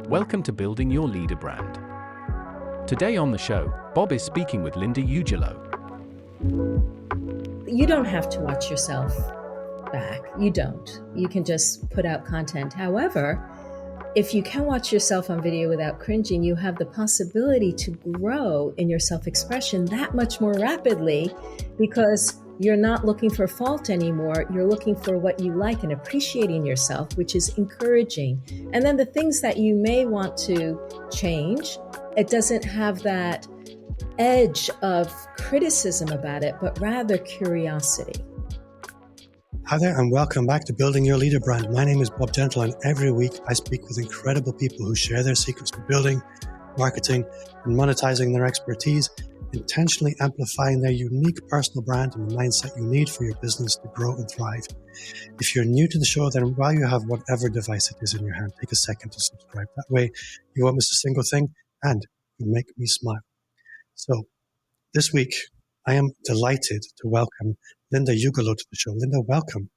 Welcome to Building Your Leader Brand. Today on the show, Bob is speaking with Linda Ugelow. You don't have to watch yourself back. You don't. You can just put out content. However, if you can watch yourself on video without cringing, you have the possibility to grow in your self-expression that much more rapidly because you're not looking for fault anymore. You're looking for what you like and appreciating yourself, which is encouraging. And then the things that you may want to change, it doesn't have that edge of criticism about it, but rather curiosity. Hi there, and welcome back to Building Your Leader Brand. My name is Bob Gentle, and every week I speak with incredible people who share their secrets for building, marketing, and monetizing their expertise, intentionally amplifying their unique personal brand and the mindset you need for your business to grow and thrive. If you're new to the show, then while you have whatever device it is in your hand, take a second to subscribe. That way you won't miss a single thing, and you make me smile. So this week, I am delighted to welcome Linda Ugelow to the show. Linda, welcome.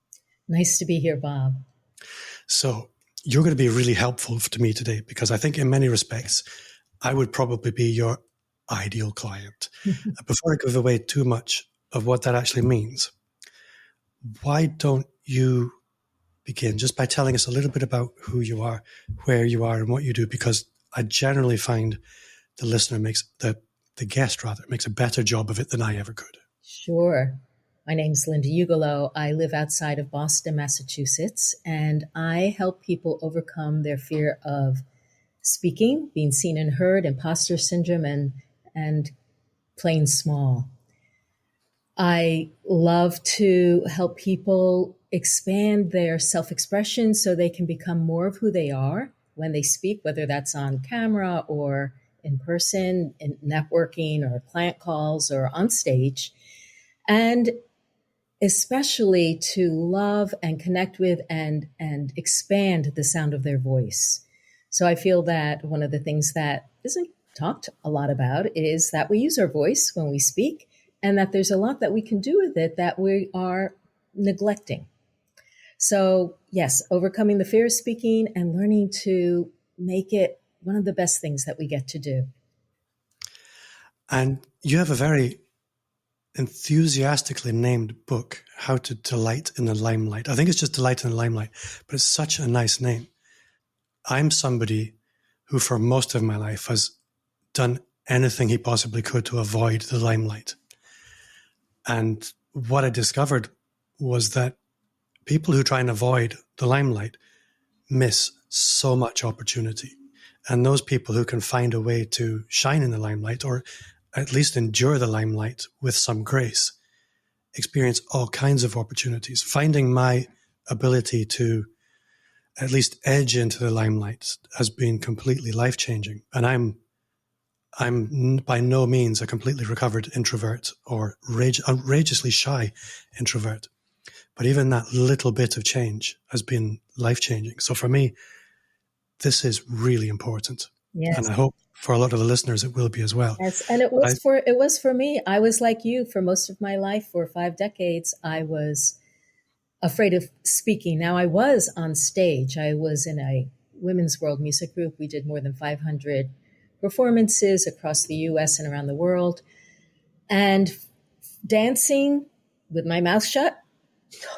Nice to be here, Bob. So you're going to be really helpful to me today because I think in many respects, I would probably be your ideal client. Before I give away too much of what that actually means, why don't you begin just by telling us a little bit about who you are, where you are, and what you do? Because I generally find the listener the guest makes a better job of it than I ever could. Sure. My name's Linda Ugelow. I live outside of Boston, Massachusetts, and I help people overcome their fear of speaking, being seen and heard, imposter syndrome, and playing small. I love to help people expand their self-expression so they can become more of who they are when they speak, whether that's on camera or in person, in networking or client calls or on stage, and especially to love and connect with and expand the sound of their voice. So I feel that one of the things that isn't talked a lot about is that we use our voice when we speak, and that there's a lot that we can do with it that we are neglecting. So yes, overcoming the fear of speaking and learning to make it one of the best things that we get to do. And you have a very enthusiastically named book, How to Delight in the Limelight. I think it's just Delight in the Limelight, but it's such a nice name. I'm somebody who for most of my life has done anything he possibly could to avoid the limelight. And what I discovered was that people who try and avoid the limelight miss so much opportunity. And those people who can find a way to shine in the limelight, or at least endure the limelight with some grace, experience all kinds of opportunities. Finding my ability to at least edge into the limelight has been completely life-changing. And I'm by no means a completely recovered introvert or outrageously shy introvert. But even that little bit of change has been life-changing. So for me, this is really important. Yes. And I hope for a lot of the listeners, it will be as well. Yes. And it was for me. I was like you for most of my life. For 5 decades, I was afraid of speaking. Now I was on stage. I was in a women's world music group. We did more than 500 performances across the US and around the world. And dancing with my mouth shut,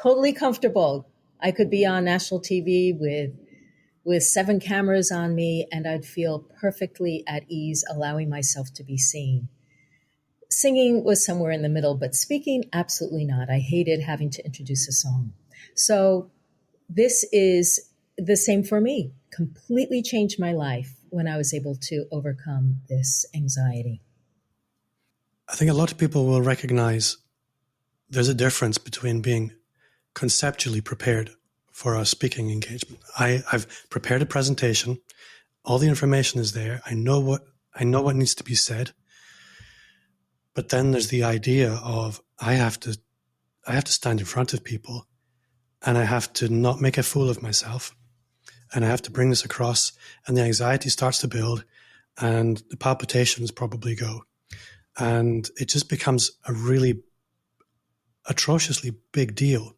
totally comfortable. I could be on national TV with 7 cameras on me, and I'd feel perfectly at ease allowing myself to be seen. Singing was somewhere in the middle, but speaking, absolutely not. I hated having to introduce a song. So this is the same for me. Completely changed my life when I was able to overcome this anxiety. I think a lot of people will recognize there's a difference between being conceptually prepared for a speaking engagement. I've prepared a presentation. All the information is there. I know what needs to be said. But then there's the idea of I have to stand in front of people, and I have to not make a fool of myself, and I have to bring this across, and the anxiety starts to build, and the palpitations probably go, and it just becomes a really atrociously big deal.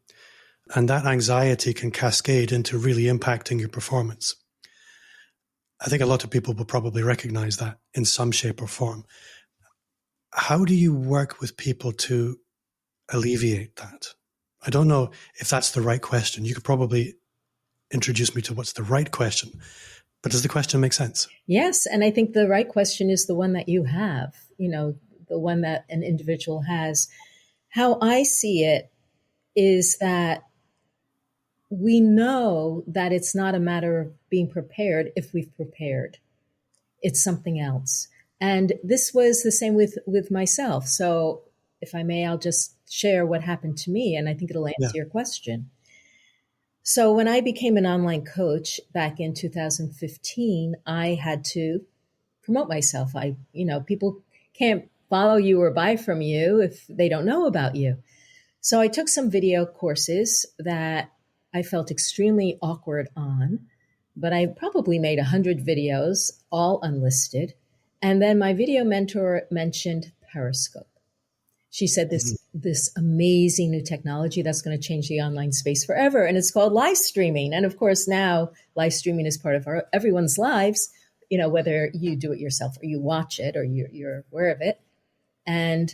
And that anxiety can cascade into really impacting your performance. I think a lot of people will probably recognize that in some shape or form. How do you work with people to alleviate that? I don't know if that's the right question. You could probably introduce me to what's the right question, but does the question make sense? Yes. And I think the right question is the one that you have, the one that an individual has. How I see it is that we know that it's not a matter of being prepared if we've prepared. It's something else. And this was the same with myself. So if I may, I'll just share what happened to me, and I think it'll answer Yeah. your question. So when I became an online coach back in 2015, I had to promote myself. People can't follow you or buy from you if they don't know about you. So I took some video courses that I felt extremely awkward on, but I probably made 100 videos, all unlisted. And then my video mentor mentioned Periscope. She said this amazing new technology that's going to change the online space forever, and it's called live streaming. And of course, now live streaming is part of everyone's lives. Whether you do it yourself or you watch it or you're aware of it. And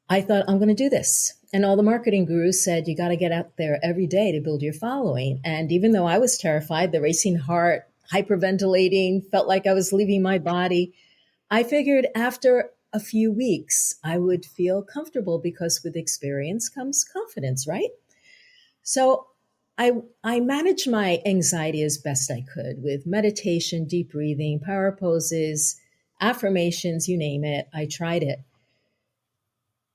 I thought, I'm going to do this. And all the marketing gurus said, you got to get out there every day to build your following. And even though I was terrified, the racing heart, hyperventilating, felt like I was leaving my body, I figured after a few weeks, I would feel comfortable because with experience comes confidence, right? So I managed my anxiety as best I could with meditation, deep breathing, power poses, affirmations, you name it. I tried it.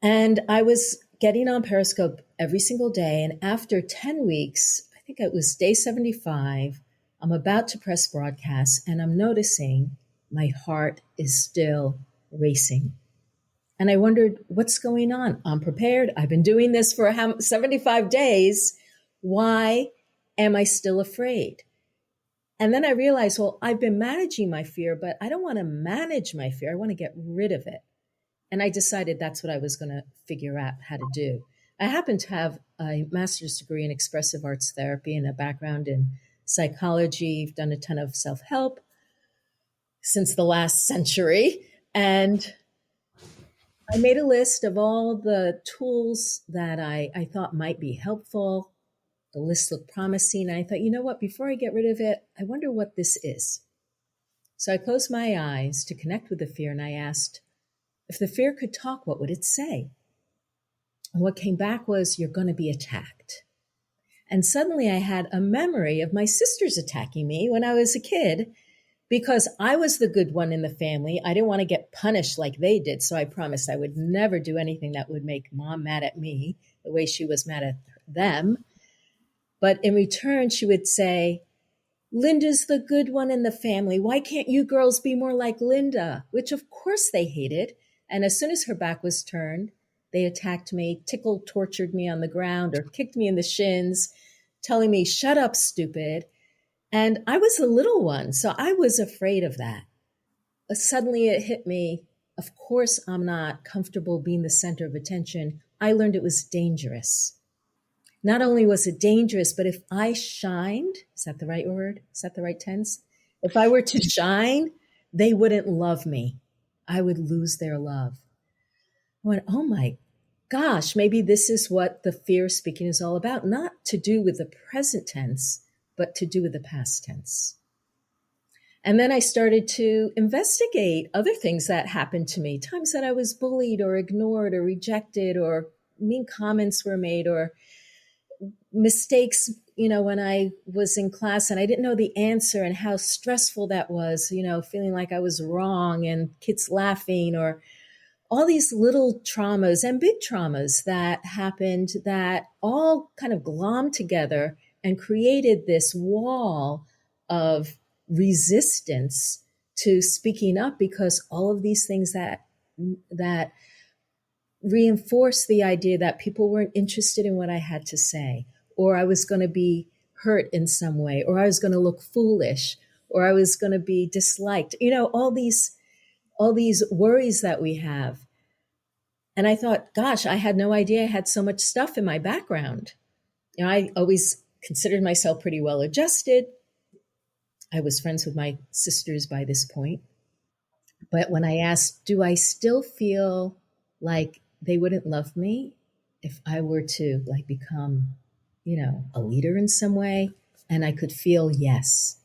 And I was getting on Periscope every single day. And after 10 weeks, I think it was day 75, I'm about to press broadcast and I'm noticing my heart is still racing. And I wondered, what's going on? I'm prepared. I've been doing this for 75 days. Why am I still afraid? And then I realized, well, I've been managing my fear, but I don't want to manage my fear. I want to get rid of it. And I decided that's what I was going to figure out how to do. I happen to have a master's degree in expressive arts therapy and a background in psychology. I've done a ton of self-help since the last century. And I made a list of all the tools that I thought might be helpful. The list looked promising. And I thought, you know what, before I get rid of it, I wonder what this is. So I closed my eyes to connect with the fear and I asked, if the fear could talk, what would it say? And what came back was, you're going to be attacked. And suddenly I had a memory of my sisters attacking me when I was a kid because I was the good one in the family. I didn't want to get punished like they did. So I promised I would never do anything that would make mom mad at me the way she was mad at them. But in return, she would say, Linda's the good one in the family. Why can't you girls be more like Linda? Which of course they hated. And as soon as her back was turned, they attacked me, tickled, tortured me on the ground, or kicked me in the shins, telling me, shut up, stupid. And I was a little one, so I was afraid of that. But suddenly it hit me, of course I'm not comfortable being the center of attention. I learned it was dangerous. Not only was it dangerous, but if I shined, is that the right word? Is that the right tense? If I were to shine, they wouldn't love me. I would lose their love. I went, oh my gosh, maybe this is what the fear speaking is all about. Not to do with the present tense, but to do with the past tense. And then I started to investigate other things that happened to me, times that I was bullied or ignored or rejected or mean comments were made or mistakes, when I was in class and I didn't know the answer and how stressful that was, feeling like I was wrong and kids laughing or all these little traumas and big traumas that happened that all kind of glommed together and created this wall of resistance to speaking up because all of these things that reinforced the idea that people weren't interested in what I had to say, or I was going to be hurt in some way, or I was going to look foolish, or I was going to be disliked, all these worries that we have. And I thought, gosh, I had no idea I had so much stuff in my background. I always considered myself pretty well adjusted. I was friends with my sisters by this point. But when I asked, do I still feel like they wouldn't love me if I were to like become, a leader in some way? And I could feel yes,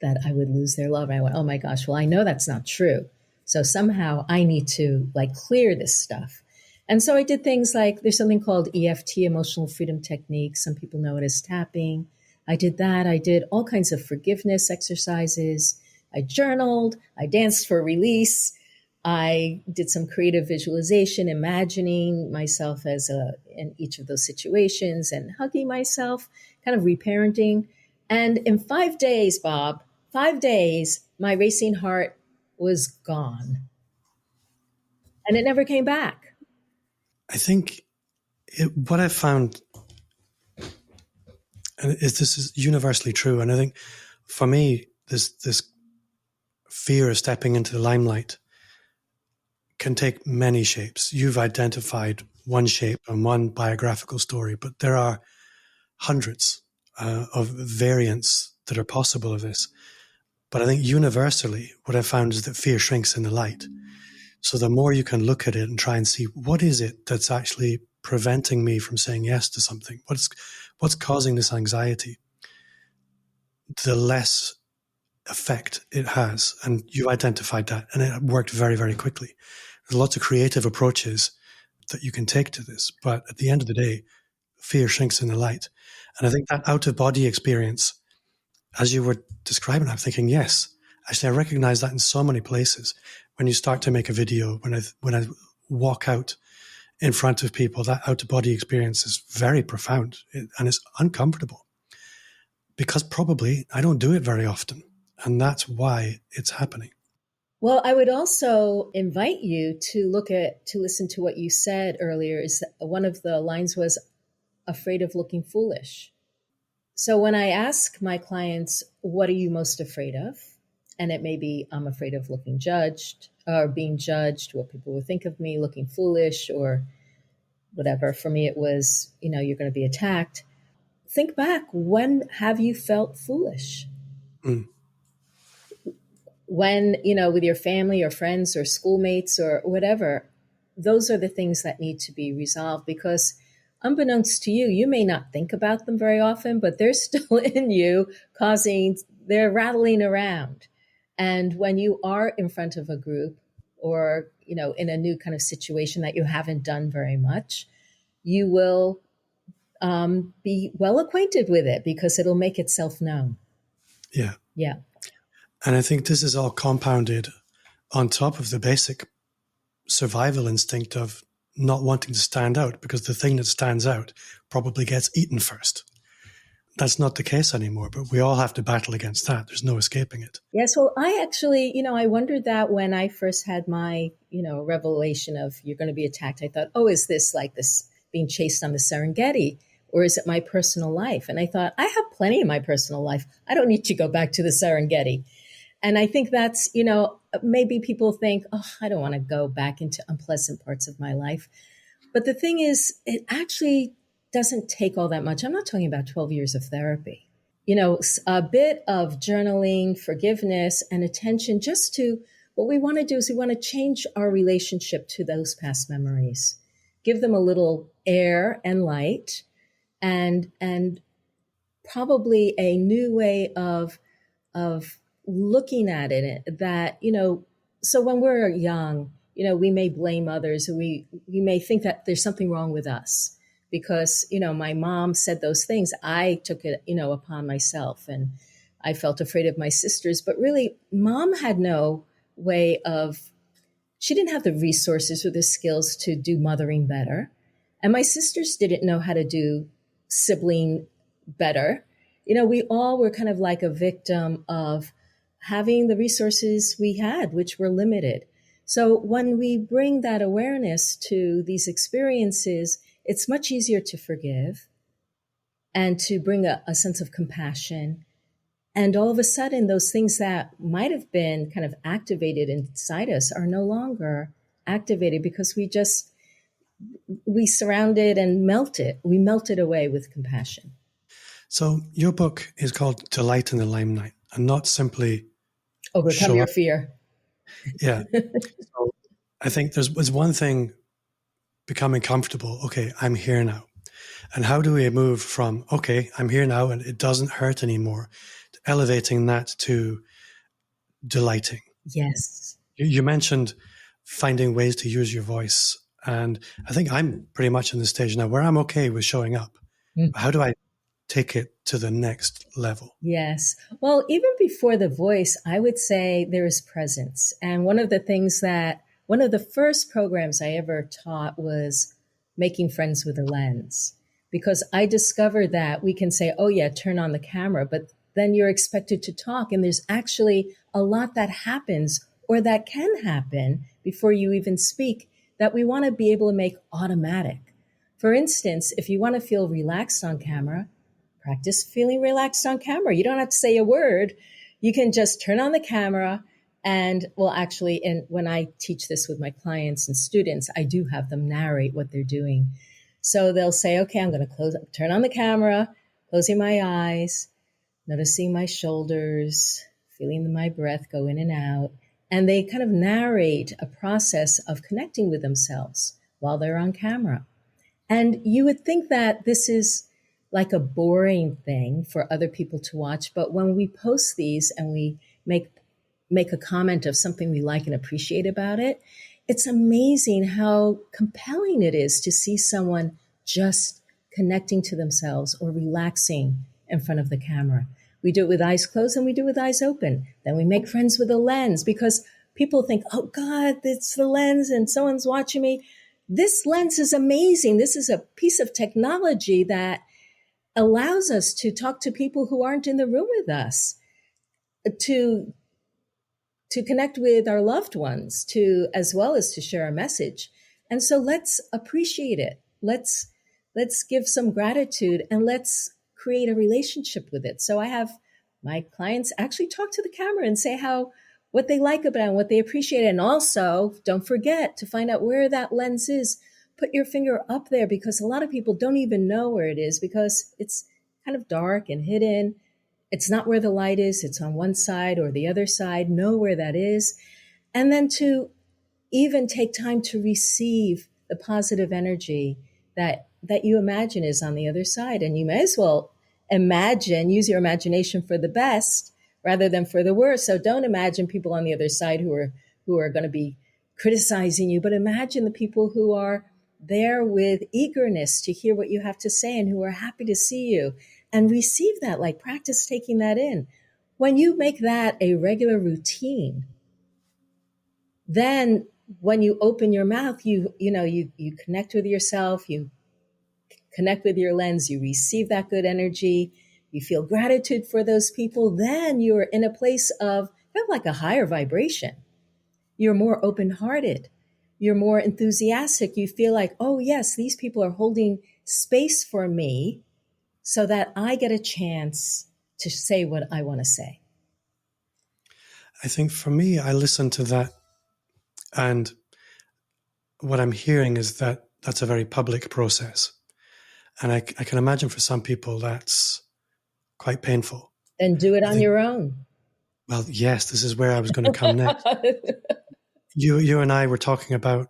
that I would lose their love. And I went, oh my gosh, well, I know that's not true. So somehow I need to like clear this stuff. And so I did things like there's something called EFT, emotional freedom technique. Some people know it as tapping. I did that. I did all kinds of forgiveness exercises. I journaled. I danced for release. I did some creative visualization, imagining myself as in each of those situations and hugging myself, kind of reparenting. And in 5 days, Bob, 5 days, my racing heart was gone. And it never came back. I think what I've found is this is universally true. And I think for me, this fear of stepping into the limelight can take many shapes. You've identified one shape and one biographical story, but there are hundreds of variants that are possible of this. But I think universally, what I've found is that fear shrinks in the light. So the more you can look at it and try and see what is it that's actually preventing me from saying yes to something, what's causing this anxiety, the less effect it has. And you identified that, and it worked very, very quickly. There's lots of creative approaches that you can take to this, but at the end of the day, fear shrinks in the light. And I think that out-of-body experience, as you were describing, I'm thinking, yes, actually, I recognize that in so many places. When you start to make a video, when I walk out in front of people, that out-of-body experience is very profound and it's uncomfortable because probably I don't do it very often. And that's why it's happening. Well, I would also invite you to listen to what you said earlier. Is that one of the lines was afraid of looking foolish. So when I ask my clients, what are you most afraid of? And it may be, I'm afraid of looking judged or being judged, what people will think of me, looking foolish or whatever. For me, it was, you're going to be attacked. Think back. When have you felt foolish? When, with your family or friends or schoolmates or whatever, those are the things that need to be resolved because unbeknownst to you, you may not think about them very often, but they're still in you they're rattling around. And when you are in front of a group or, in a new kind of situation that you haven't done very much, you will be well acquainted with it because it'll make itself known. Yeah. Yeah. And I think this is all compounded on top of the basic survival instinct of not wanting to stand out because the thing that stands out probably gets eaten first. That's not the case anymore, but we all have to battle against that. There's no escaping it. Yes. Well, I actually, I wondered that when I first had my, revelation of you're going to be attacked. I thought, oh, is this like this being chased on the Serengeti? Or is it my personal life? And I thought, I have plenty in my personal life. I don't need to go back to the Serengeti. And I think that's, maybe people think, oh, I don't want to go back into unpleasant parts of my life. But the thing is, it actually doesn't take all that much. I'm not talking about 12 years of therapy. A bit of journaling, forgiveness, and attention just to what we want to do is we want to change our relationship to those past memories, give them a little air and light, and probably a new way of looking at it that, so when we're young, we may blame others. We may think that there's something wrong with us because, my mom said those things. I took it, upon myself and I felt afraid of my sisters, but really mom had no way she didn't have the resources or the skills to do mothering better. And my sisters didn't know how to do sibling better. We all were kind of like a victim of having the resources we had, which were limited. So when we bring that awareness to these experiences, it's much easier to forgive and to bring a sense of compassion. And all of a sudden, those things that might have been kind of activated inside us are no longer activated because we surround it and melt it. We melt it away with compassion. So your book is called Delight in the Limelight. and not simply Overcome show your up. fear. Yeah. So I think there's one thing, becoming comfortable. Okay, I'm here now. And how do we move from, okay, I'm here now and it doesn't hurt anymore, to elevating that to delighting? Yes. You mentioned finding ways to use your voice. And I think I'm pretty much in the stage now where I'm okay with showing up. Mm. How do I take it to the next level? Yes. Well, even before the voice, I would say there is presence. And one of the first programs I ever taught was making friends with a lens, because I discovered that we can say, oh, yeah, turn on the camera, but then you're expected to talk. And there's actually a lot that happens or that can happen before you even speak that we want to be able to make automatic. For instance, if you want to feel relaxed on camera, practice feeling relaxed on camera. You don't have to say a word. You can just turn on the camera. And well, actually, and when I teach this with my clients and students, I do have them narrate what they're doing. So they'll say, okay, I'm going to turn on the camera, closing my eyes, noticing my shoulders, feeling my breath go in and out. And they kind of narrate a process of connecting with themselves while they're on camera. And you would think that this is like a boring thing for other people to watch. But when we post these and we make a comment of something we like and appreciate about it, it's amazing how compelling it is to see someone just connecting to themselves or relaxing in front of the camera. We do it with eyes closed and we do it with eyes open. Then we make friends with a lens, because people think, oh God, it's the lens and someone's watching me. This lens is amazing. This is a piece of technology that allows us to talk to people who aren't in the room with us, to connect with our loved ones, as well as to share a message. And so let's appreciate it. Let's give some gratitude and let's create a relationship with it. So I have my clients actually talk to the camera and say what they like about it and what they appreciate. And also, don't forget to find out where that lens is. Put your finger up there, because a lot of people don't even know where it is because it's kind of dark and hidden. It's not where the light is. It's on one side or the other side. Know where that is. And then to even take time to receive the positive energy that you imagine is on the other side. And you may as well use your imagination for the best rather than for the worst. So don't imagine people on the other side who are going to be criticizing you, but imagine the people who are there with eagerness to hear what you have to say and who are happy to see you, and receive that. Like, practice taking that in. When you make that a regular routine, then when you open your mouth, you connect with yourself, you connect with your lens, you receive that good energy, you feel gratitude for those people, then you're in a place of kind of like a higher vibration. You're more open-hearted. You're more enthusiastic. You feel like, oh yes, these people are holding space for me so that I get a chance to say what I want to say. I think for me, I listen to that, and what I'm hearing is that that's a very public process. And I can imagine for some people that's quite painful. Then do it on your own. Well, yes, this is where I was going to come next. You and I were talking about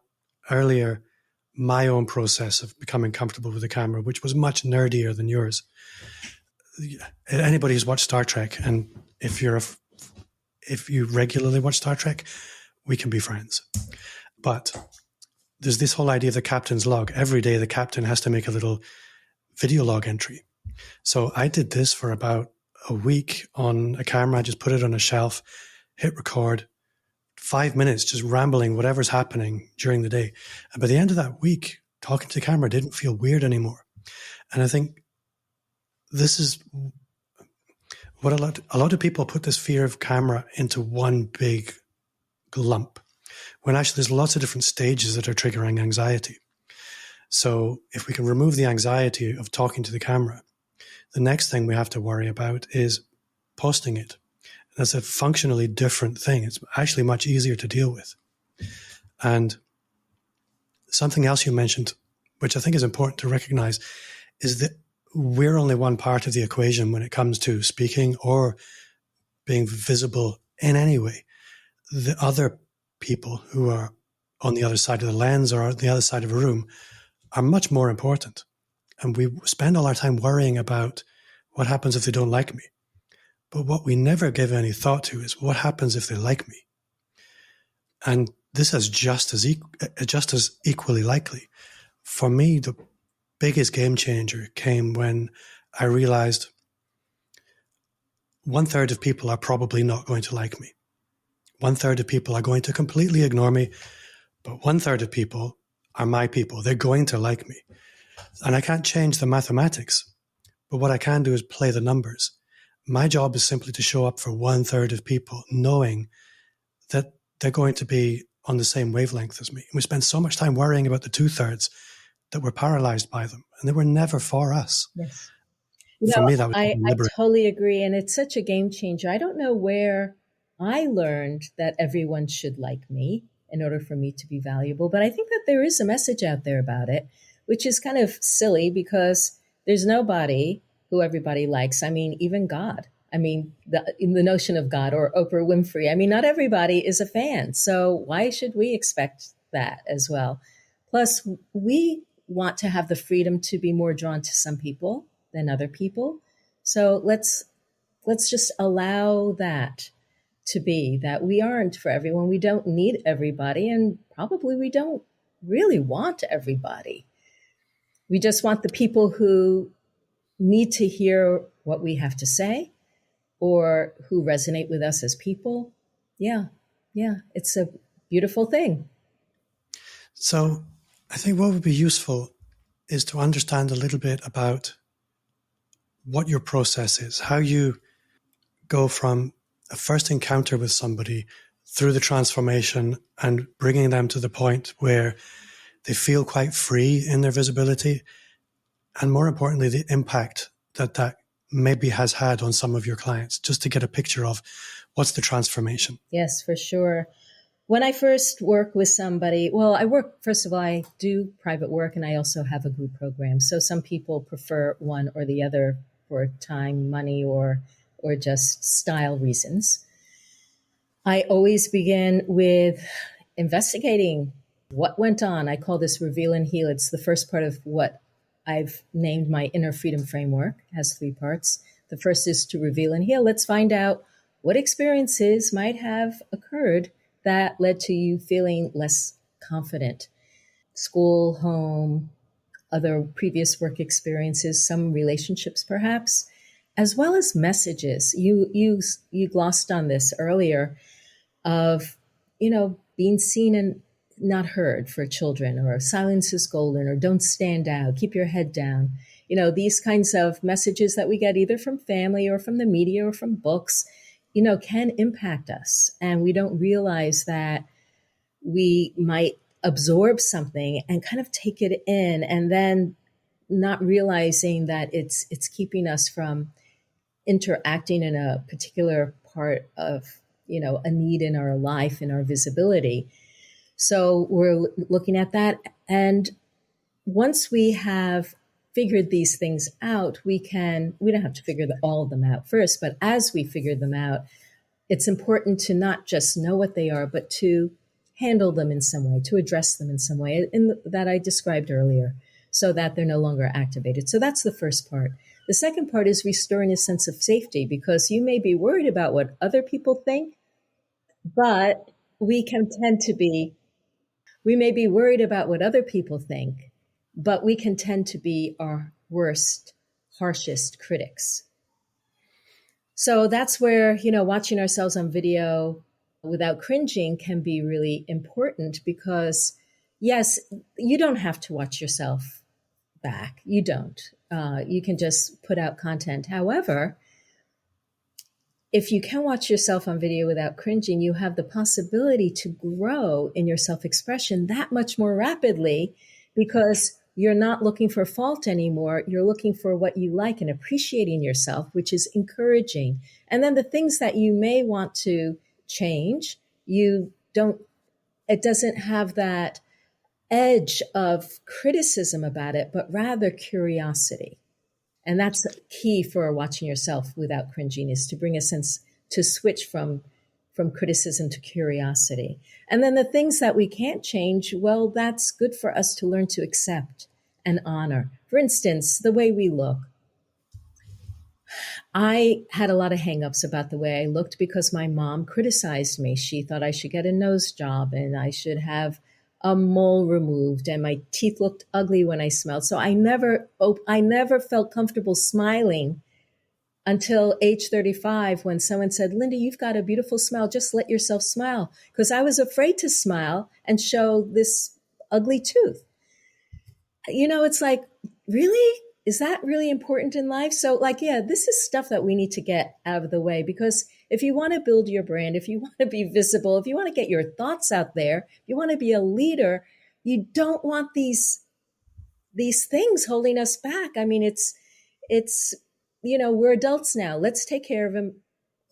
earlier my own process of becoming comfortable with the camera, which was much nerdier than yours. Anybody who's watched Star Trek, and if you regularly watch Star Trek, we can be friends. But there's this whole idea of the captain's log. Every day the captain has to make a little video log entry. So I did this for about a week on a camera. I just put it on a shelf, hit record, 5 minutes just rambling whatever's happening during the day. And by the end of that week, talking to the camera didn't feel weird anymore. And I think this is what a lot of people put this fear of camera into one big lump, when actually there's lots of different stages that are triggering anxiety. So if we can remove the anxiety of talking to the camera, the next thing we have to worry about is posting it. That's a functionally different thing. It's actually much easier to deal with. And something else you mentioned, which I think is important to recognize, is that we're only one part of the equation when it comes to speaking or being visible in any way. The other people who are on the other side of the lens or on the other side of a room are much more important. And we spend all our time worrying about what happens if they don't like me. But what we never give any thought to is what happens if they like me. And this is just as equally likely. For me, the biggest game changer came when I realized 1/3 of people are probably not going to like me. 1/3 of people are going to completely ignore me, but 1/3 of people are my people. They're going to like me. And I can't change the mathematics, but what I can do is play the numbers. My job is simply to show up for 1/3 of people, knowing that they're going to be on the same wavelength as me. We spend so much time worrying about the 2/3 that we're paralyzed by them, and they were never for us. Yes. For me, that was I liberating. totally agree. And it's such a game changer. I don't know where I learned that everyone should like me in order for me to be valuable. But I think that there is a message out there about it, which is kind of silly because there's nobody who everybody likes. I mean, even God. I mean, the notion of God or Oprah Winfrey. I mean, not everybody is a fan. So why should we expect that as well? Plus, we want to have the freedom to be more drawn to some people than other people. So let's just allow that to be, that we aren't for everyone. We don't need everybody, and probably we don't really want everybody. We just want the people who need to hear what we have to say or who resonate with us as people. Yeah, it's a beautiful thing. So I think what would be useful is to understand a little bit about what your process is, how you go from a first encounter with somebody through the transformation and bringing them to the point where they feel quite free in their visibility, and more importantly, the impact that maybe has had on some of your clients, just to get a picture of what's the transformation. Yes, for sure. When I first work with somebody, first of all, I do private work and I also have a group program. So some people prefer one or the other for time, money, or just style reasons. I always begin with investigating what went on. I call this Reveal and Heal. It's the first part of what I've named my Inner Freedom Framework. It has 3 parts. The first is to reveal and heal. Let's find out what experiences might have occurred that led to you feeling less confident. School, home, other previous work experiences, some relationships perhaps, as well as messages. You glossed on this earlier of, being seen and not heard for children, or silence is golden, or don't stand out, keep your head down. These kinds of messages that we get either from family or from the media or from books, can impact us. And we don't realize that we might absorb something and kind of take it in, and then not realizing that it's keeping us from interacting in a particular part of, a need in our life, in our visibility. So we're looking at that. And once we have figured these things out, we don't have to figure all of them out first, but as we figure them out, it's important to not just know what they are, but to handle them in some way, to address them in some way that I described earlier, so that they're no longer activated. So that's the first part. The second part is restoring a sense of safety, because you may be worried about what other people think, but we may be worried about what other people think, but we can tend to be our worst, harshest critics. So that's where, watching ourselves on video without cringing can be really important, because yes, you don't have to watch yourself back. You don't. You can just put out content. However, if you can watch yourself on video without cringing, you have the possibility to grow in your self-expression that much more rapidly, because you're not looking for fault anymore. You're looking for what you like and appreciating yourself, which is encouraging. And then the things that you may want to change, it doesn't have that edge of criticism about it, but rather curiosity. And that's key for watching yourself without cringing, is to bring a sense to switch from criticism to curiosity. And then the things that we can't change, well, that's good for us to learn to accept and honor. For instance, the way we look. I had a lot of hangups about the way I looked because my mom criticized me. She thought I should get a nose job and I should have a mole removed, and my teeth looked ugly when I smelled. So I never felt comfortable smiling until age 35, when someone said, Linda, you've got a beautiful smile. Just let yourself smile. Because I was afraid to smile and show this ugly tooth. It's like, really? Is that really important in life? So this is stuff that we need to get out of the way, because if you want to build your brand, if you want to be visible, if you want to get your thoughts out there, if you want to be a leader, you don't want these things holding us back. I mean, it's we're adults now. Let's take care of them,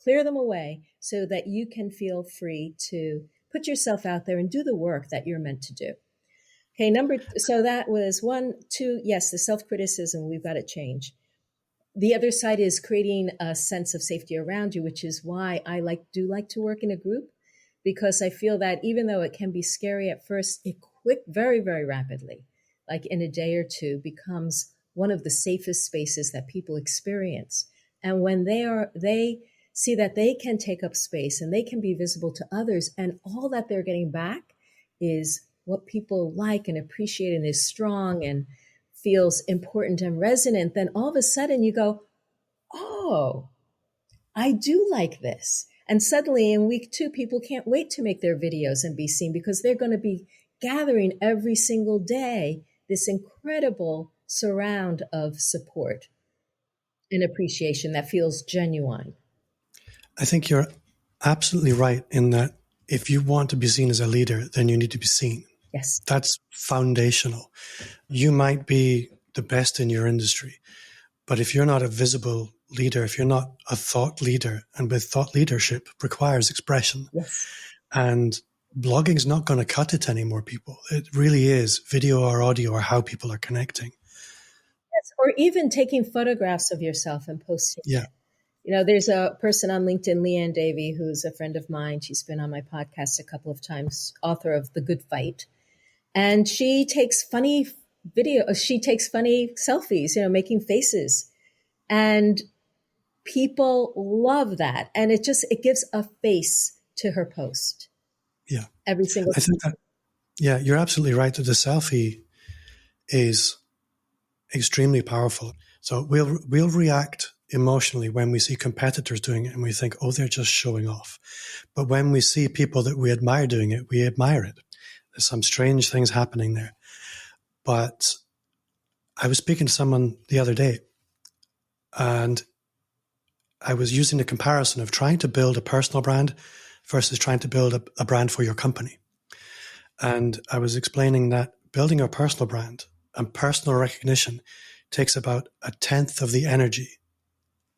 clear them away so that you can feel free to put yourself out there and do the work that you're meant to do. Okay, so that was 1, 2, yes, the self-criticism, we've got to change. The other side is creating a sense of safety around you, which is why I do like to work in a group, because I feel that even though it can be scary at first, it very, very rapidly, like in a day or two, becomes one of the safest spaces that people experience. And when they see that they can take up space and they can be visible to others, and all that they're getting back is what people like and appreciate and is strong and feels important and resonant, then all of a sudden you go, oh, I do like this. And suddenly in week 2, people can't wait to make their videos and be seen, because they're going to be gathering every single day this incredible surround of support and appreciation that feels genuine. I think you're absolutely right in that if you want to be seen as a leader, then you need to be seen. Yes. That's foundational. You might be the best in your industry, but if you're not a visible leader, if you're not a thought leader, and with thought leadership requires expression, yes, and blogging's not going to cut it anymore, people. It really is video or audio or how people are connecting. yes, or even taking photographs of yourself and posting. Yeah. There's a person on LinkedIn, Leanne Davey, who's a friend of mine. She's been on my podcast a couple of times, author of The Good Fight. And she takes funny she takes funny selfies, making faces. And people love that. And it gives a face to her post. Yeah. Every single time. I think that, yeah, you're absolutely right that the selfie is extremely powerful. So we'll react emotionally when we see competitors doing it and we think, oh, they're just showing off. But when we see people that we admire doing it, we admire it. There's some strange things happening there. But I was speaking to someone the other day, and I was using the comparison of trying to build a personal brand versus trying to build a brand for your company. And I was explaining that building a personal brand and personal recognition takes about 1/10 of the energy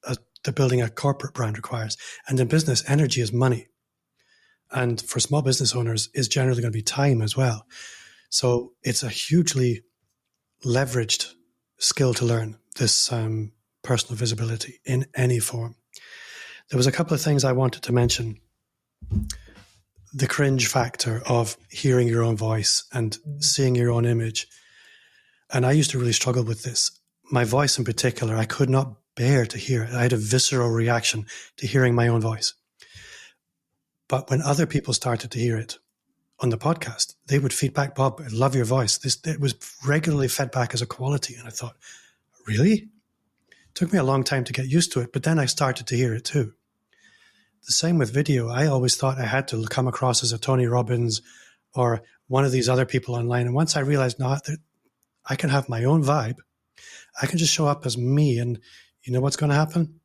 that building a corporate brand requires. And in business, energy is money. And for small business owners, is generally going to be time as well. So it's a hugely leveraged skill to learn, this personal visibility in any form. There was a couple of things I wanted to mention. The cringe factor of hearing your own voice and seeing your own image. And I used to really struggle with this. My voice in particular, I could not bear to hear it. I had a visceral reaction to hearing my own voice. But when other people started to hear it on the podcast, they would feedback, Bob, I love your voice. It was regularly fed back as a quality. And I thought, really? It took me a long time to get used to it, but then I started to hear it too. The same with video. I always thought I had to come across as a Tony Robbins or one of these other people online. And once I realized, no, that I can have my own vibe. I can just show up as me. And you know what's going to happen?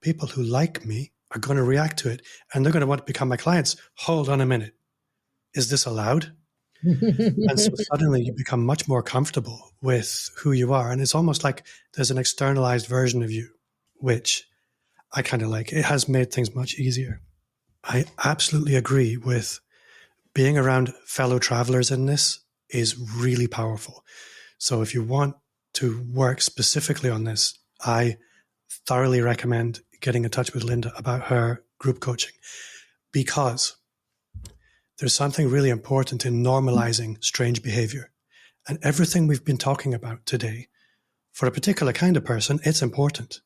People who like me are going to react to it and they're going to want to become my clients. Hold on a minute. Is this allowed? And so suddenly you become much more comfortable with who you are. And it's almost like there's an externalized version of you, which I kind of like. It has made things much easier. I absolutely agree with being around fellow travelers in this is really powerful. So if you want to work specifically on this, I thoroughly recommend getting in touch with Linda about her group coaching, because there's something really important in normalizing strange behavior. And everything we've been talking about today, for a particular kind of person, it's important.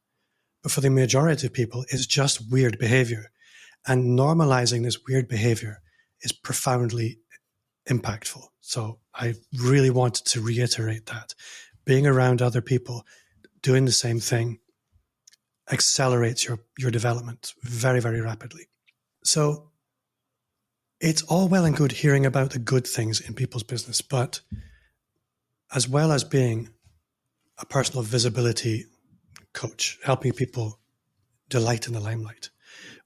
But for the majority of people, it's just weird behavior. And normalizing this weird behavior is profoundly impactful. So I really wanted to reiterate that. Being around other people doing the same thing accelerates your development very, very rapidly. So it's all well and good hearing about the good things in people's business, but as well as being a personal visibility coach, helping people delight in the limelight,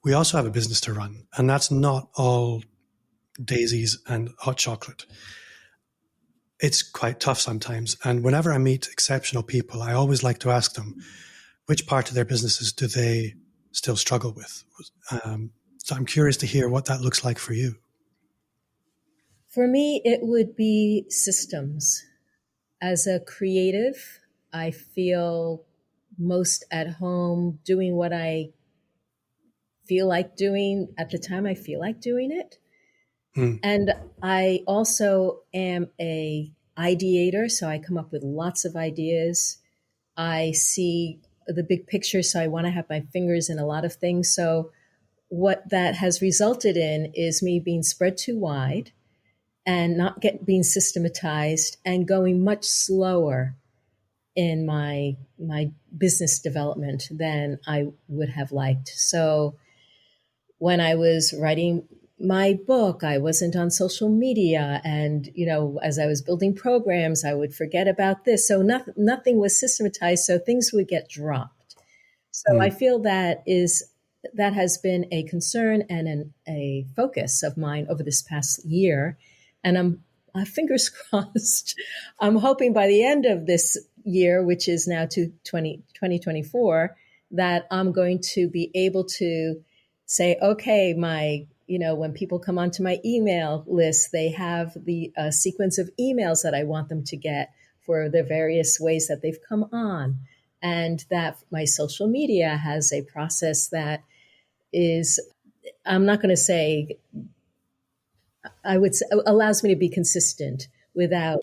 we also have a business to run, and that's not all daisies and hot chocolate. It's quite tough sometimes. And whenever I meet exceptional people, I always like to ask them, which part of their businesses do they still struggle with? So I'm curious to hear what that looks like for you. For me, it would be systems. As a creative, I feel most at home doing what I feel like doing at the time I feel like doing it. And I also am a ideator, so I come up with lots of ideas. I see the big picture, so I want to have my fingers in a lot of things. So what that has resulted in is me being spread too wide and not being systematized and going much slower in my business development than I would have liked. So when I was writing my book, I wasn't on social media. And, as I was building programs, I would forget about this. So nothing was systematized. So things would get dropped. So I feel that has been a concern and a focus of mine over this past year. And I'm fingers crossed. I'm hoping by the end of this year, which is now 2024, that I'm going to be able to say, okay, when people come onto my email list, they have the sequence of emails that I want them to get for the various ways that they've come on. And that my social media has a process that is, I'm not going to say, I would say, allows me to be consistent without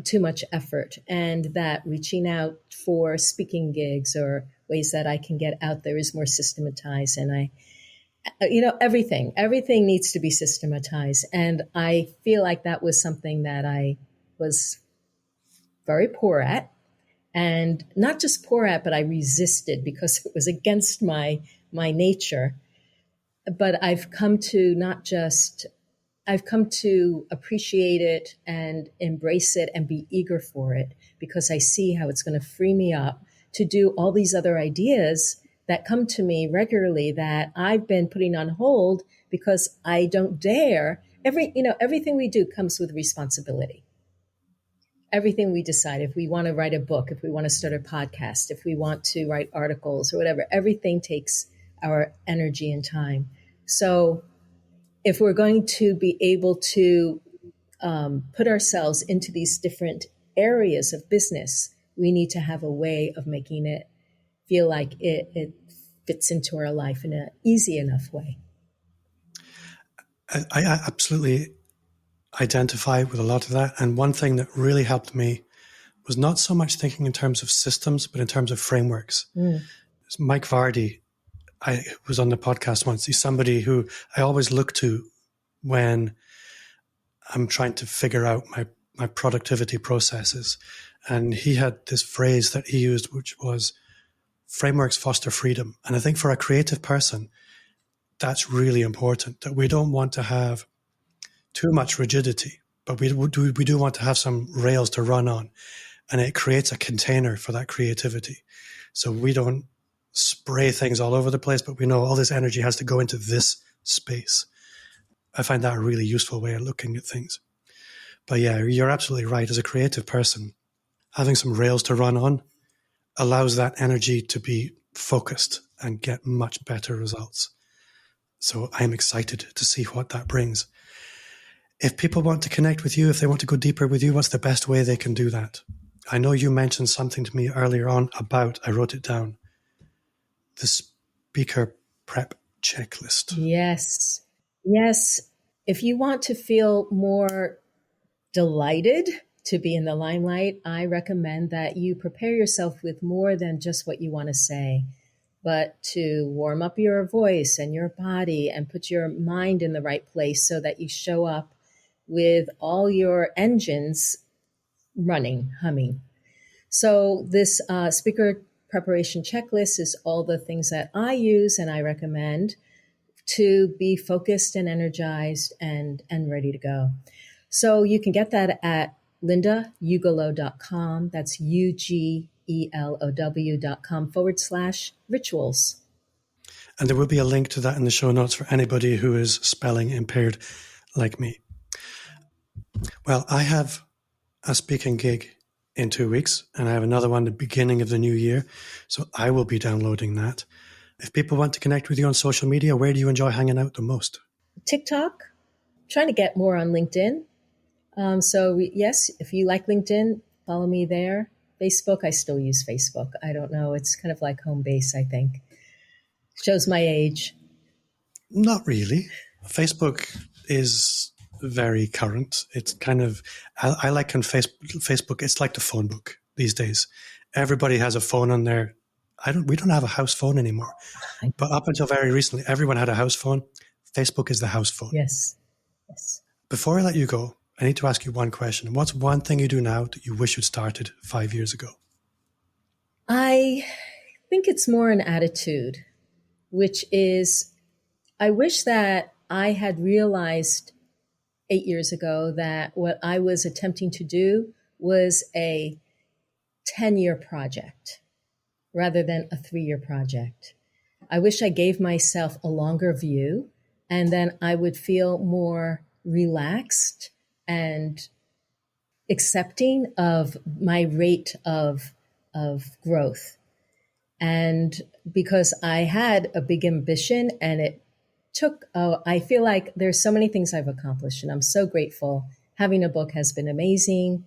too much effort, and that reaching out for speaking gigs or ways that I can get out there is more systematized. And everything needs to be systematized. And I feel like that was something that I was very poor at, and not just poor at, but I resisted because it was against my nature. But I've come to appreciate it and embrace it and be eager for it, because I see how it's going to free me up to do all these other ideas that come to me regularly that I've been putting on hold because I don't dare. Everything we do comes with responsibility. Everything we decide, if we want to write a book, if we want to start a podcast, if we want to write articles or whatever, everything takes our energy and time. So if we're going to be able to put ourselves into these different areas of business, we need to have a way of making it feel like it fits into our life in an easy enough way. I absolutely identify with a lot of that. And one thing that really helped me was not so much thinking in terms of systems, but in terms of frameworks. Mike Vardy, I was on the podcast once. He's somebody who I always look to when I'm trying to figure out my productivity processes. And he had this phrase that he used, which was, frameworks foster freedom. And I think for a creative person, that's really important, that we don't want to have too much rigidity, but we do want to have some rails to run on. And it creates a container for that creativity. So we don't spray things all over the place, but we know all this energy has to go into this space. I find that a really useful way of looking at things. But yeah, you're absolutely right. As a creative person, having some rails to run on allows that energy to be focused and get much better results. So I'm excited to see what that brings. If people want to connect with you, if they want to go deeper with you, what's the best way they can do that? I know you mentioned something to me earlier on about, I wrote it down, the speaker prep checklist. Yes. Yes. If you want to feel more delighted to be in the limelight, I recommend that you prepare yourself with more than just what you want to say, but to warm up your voice and your body and put your mind in the right place so that you show up with all your engines running, humming. So this speaker preparation checklist is all the things that I use and I recommend to be focused and energized and ready to go. So you can get that at lindaugelow.com. That's UGELOW.com/rituals. And there will be a link to that in the show notes for anybody who is spelling impaired like me. Well, I have a speaking gig in 2 weeks, and I have another one at the beginning of the new year. So I will be downloading that. If people want to connect with you on social media, where do you enjoy hanging out the most? TikTok, trying to get more on LinkedIn. Yes, if you like LinkedIn, follow me there. Facebook, I still use Facebook. I don't know. It's kind of like home base, I think. Shows my age. Not really. Facebook is very current. It's kind of, I like on Facebook, it's like the phone book these days. Everybody has a phone on there. We don't have a house phone anymore. But up until very recently, everyone had a house phone. Facebook is the house phone. Yes. Yes. Before I let you go, I need to ask you one question. What's one thing you do now that you wish you'd started 5 years ago? I think it's more an attitude, which is, I wish that I had realized 8 years ago that what I was attempting to do was a 10-year project rather than a 3-year project. I wish I gave myself a longer view, and then I would feel more relaxed and accepting of my rate of growth. And because I had a big ambition and it took, I feel like there's so many things I've accomplished and I'm so grateful. Having a book has been amazing.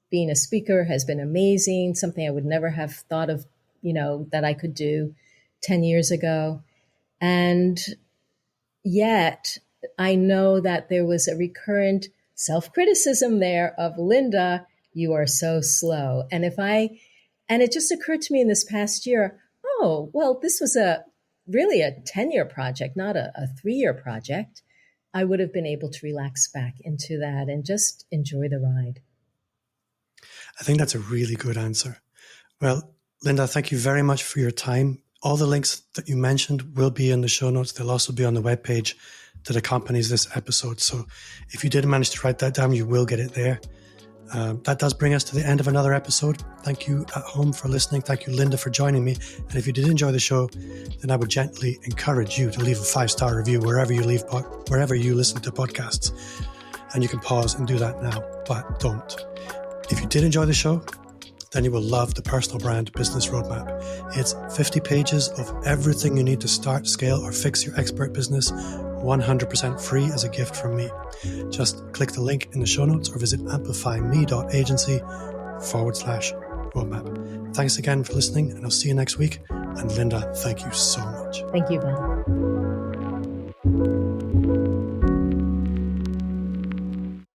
Being a speaker has been amazing. Something I would never have thought of, that I could do 10 years ago. And yet I know that there was a recurrent self-criticism there of, Linda, you are so slow. And it just occurred to me in this past year, oh, well, this was really a 10-year project, not a 3-year project. I would have been able to relax back into that and just enjoy the ride. I think that's a really good answer. Well, Linda, thank you very much for your time. All the links that you mentioned will be in the show notes. They'll also be on the webpage that accompanies this episode. So if you did manage to write that down, you will get it there. That does bring us to the end of another episode. Thank you at home for listening. Thank you, Linda, for joining me. And if you did enjoy the show, then I would gently encourage you to leave a 5-star review wherever you listen to podcasts. And you can pause and do that now, but don't. If you did enjoy the show, then you will love the Personal Brand Business Roadmap. It's 50 pages of everything you need to start, scale, or fix your expert business, 100% free as a gift from me. Just click the link in the show notes or visit amplifyme.agency/roadmap. Thanks again for listening, and I'll see you next week. And Linda, thank you so much. Thank you, Bob.